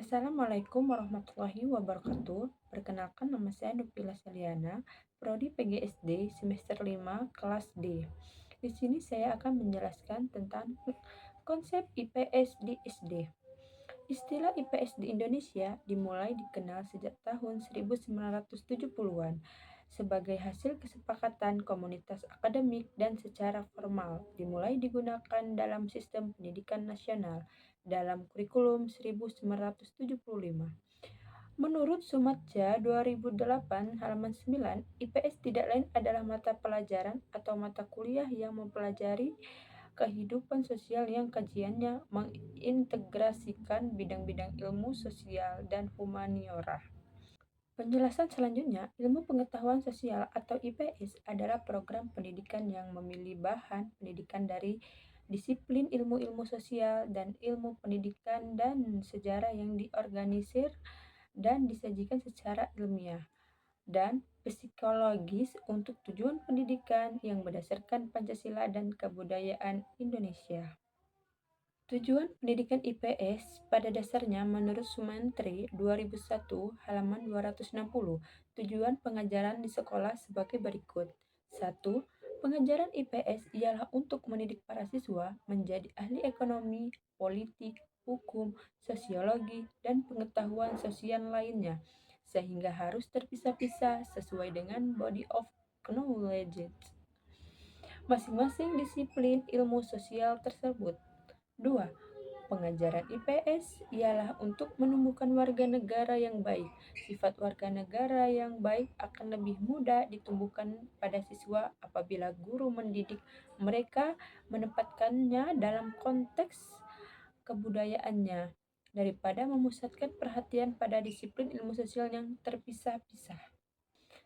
Assalamualaikum warahmatullahi wabarakatuh. Perkenalkan, nama saya Nupila Seliana, Prodi PGSD semester 5 kelas D. Di sini saya akan menjelaskan tentang konsep IPS di SD. Istilah IPS di Indonesia dimulai dikenal sejak tahun 1970-an sebagai hasil kesepakatan komunitas akademik dan secara formal dimulai digunakan dalam sistem pendidikan nasional dalam kurikulum 1975. Menurut Sumatja 2008 halaman 9, IPS tidak lain adalah mata pelajaran atau mata kuliah yang mempelajari kehidupan sosial yang kajiannya mengintegrasikan bidang-bidang ilmu sosial dan humaniora. Penjelasan selanjutnya, ilmu pengetahuan sosial atau IPS adalah program pendidikan yang memilih bahan pendidikan dari disiplin ilmu-ilmu sosial dan ilmu pendidikan dan sejarah yang diorganisir dan disajikan secara ilmiah dan psikologis untuk tujuan pendidikan yang berdasarkan Pancasila dan kebudayaan Indonesia. Tujuan pendidikan IPS pada dasarnya menurut Sumantri 2001 halaman 260, tujuan pengajaran di sekolah sebagai berikut. 1. Pengajaran IPS ialah untuk mendidik para siswa menjadi ahli ekonomi, politik, hukum, sosiologi, dan pengetahuan sosial lainnya, sehingga harus terpisah-pisah sesuai dengan body of knowledge masing-masing disiplin ilmu sosial tersebut. 2. Pengajaran IPS ialah untuk menumbuhkan warga negara yang baik. Sifat warga negara yang baik akan lebih mudah ditumbuhkan pada siswa apabila guru mendidik mereka menempatkannya dalam konteks kebudayaannya daripada memusatkan perhatian pada disiplin ilmu sosial yang terpisah-pisah.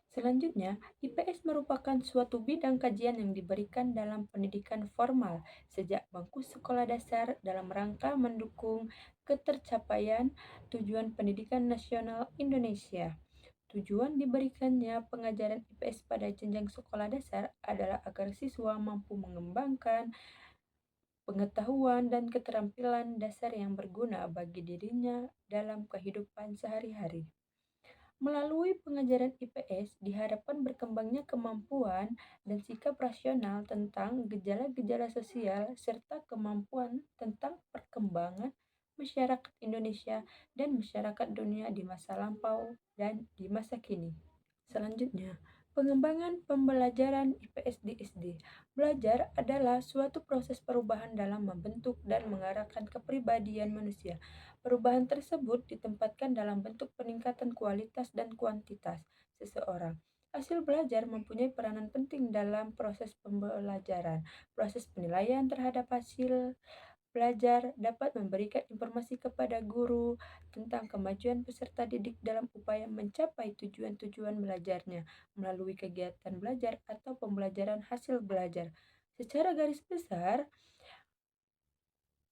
Selanjutnya, IPS merupakan suatu bidang kajian yang diberikan dalam pendidikan formal sejak bangku sekolah dasar dalam rangka mendukung ketercapaian tujuan pendidikan nasional Indonesia. Tujuan diberikannya pengajaran IPS pada jenjang sekolah dasar adalah agar siswa mampu mengembangkan pengetahuan dan keterampilan dasar yang berguna bagi dirinya dalam kehidupan sehari-hari. Melalui pengajaran IPS diharapkan berkembangnya kemampuan dan sikap rasional tentang gejala-gejala sosial serta kemampuan tentang perkembangan masyarakat Indonesia dan masyarakat dunia di masa lampau dan di masa kini. Selanjutnya, pengembangan pembelajaran IPS di SD. Belajar adalah suatu proses perubahan dalam membentuk dan mengarahkan kepribadian manusia. Perubahan tersebut ditempatkan dalam bentuk peningkatan kualitas dan kuantitas seseorang. Hasil belajar mempunyai peranan penting dalam proses pembelajaran. Proses penilaian terhadap hasil belajar dapat memberikan informasi kepada guru tentang kemajuan peserta didik dalam upaya mencapai tujuan-tujuan belajarnya melalui kegiatan belajar atau pembelajaran hasil belajar. Secara garis besar,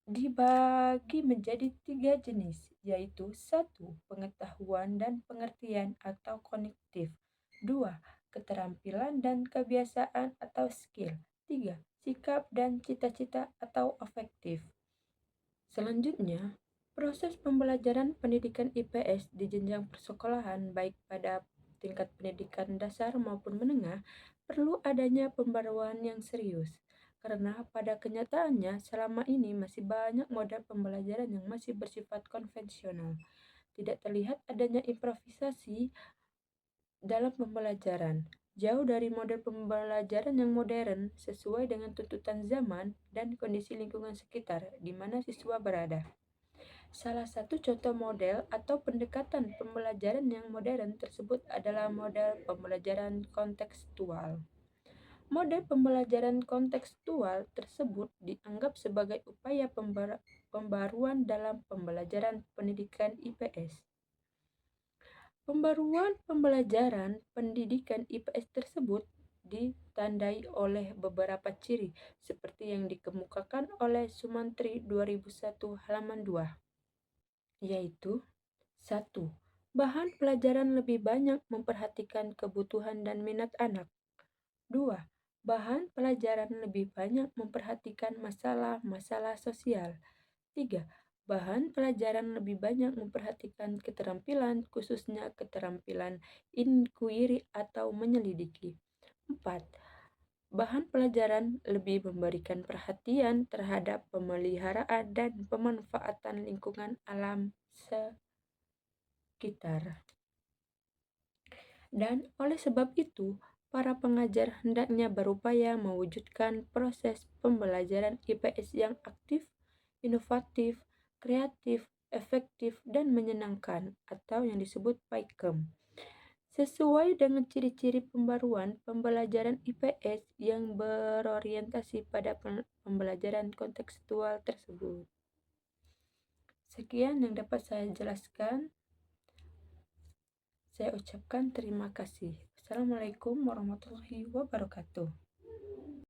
dibagi menjadi 3 jenis, yaitu 1. Pengetahuan dan pengertian atau kognitif. 2. Keterampilan dan kebiasaan atau skill. 3. Sikap dan cita-cita atau afektif. Selanjutnya, proses pembelajaran pendidikan IPS di jenjang persekolahan baik pada tingkat pendidikan dasar maupun menengah perlu adanya pembaruan yang serius. Karena pada kenyataannya selama ini masih banyak model pembelajaran yang masih bersifat konvensional. Tidak terlihat adanya improvisasi dalam pembelajaran. Jauh dari model pembelajaran yang modern sesuai dengan tuntutan zaman dan kondisi lingkungan sekitar di mana siswa berada. Salah satu contoh model atau pendekatan pembelajaran yang modern tersebut adalah model pembelajaran kontekstual. Model pembelajaran kontekstual tersebut dianggap sebagai upaya pembaruan dalam pembelajaran pendidikan IPS. Pembaruan pembelajaran pendidikan IPS tersebut ditandai oleh beberapa ciri seperti yang dikemukakan oleh Sumantri 2001 halaman 2, yaitu 1. Bahan pelajaran lebih banyak memperhatikan kebutuhan dan minat anak. 2. Bahan pelajaran lebih banyak memperhatikan masalah-masalah sosial. 3. Bahan pelajaran lebih banyak memperhatikan keterampilan, khususnya keterampilan inquiry atau menyelidiki. 4. Bahan pelajaran lebih memberikan perhatian terhadap pemeliharaan dan pemanfaatan lingkungan alam sekitar. Dan oleh sebab itu, para pengajar hendaknya berupaya mewujudkan proses pembelajaran IPS yang aktif, inovatif, kreatif, efektif, dan menyenangkan atau yang disebut PAIKEM. Sesuai dengan ciri-ciri pembaruan pembelajaran IPS yang berorientasi pada pembelajaran kontekstual tersebut. Sekian yang dapat saya jelaskan. Saya ucapkan terima kasih. Assalamualaikum warahmatullahi wabarakatuh.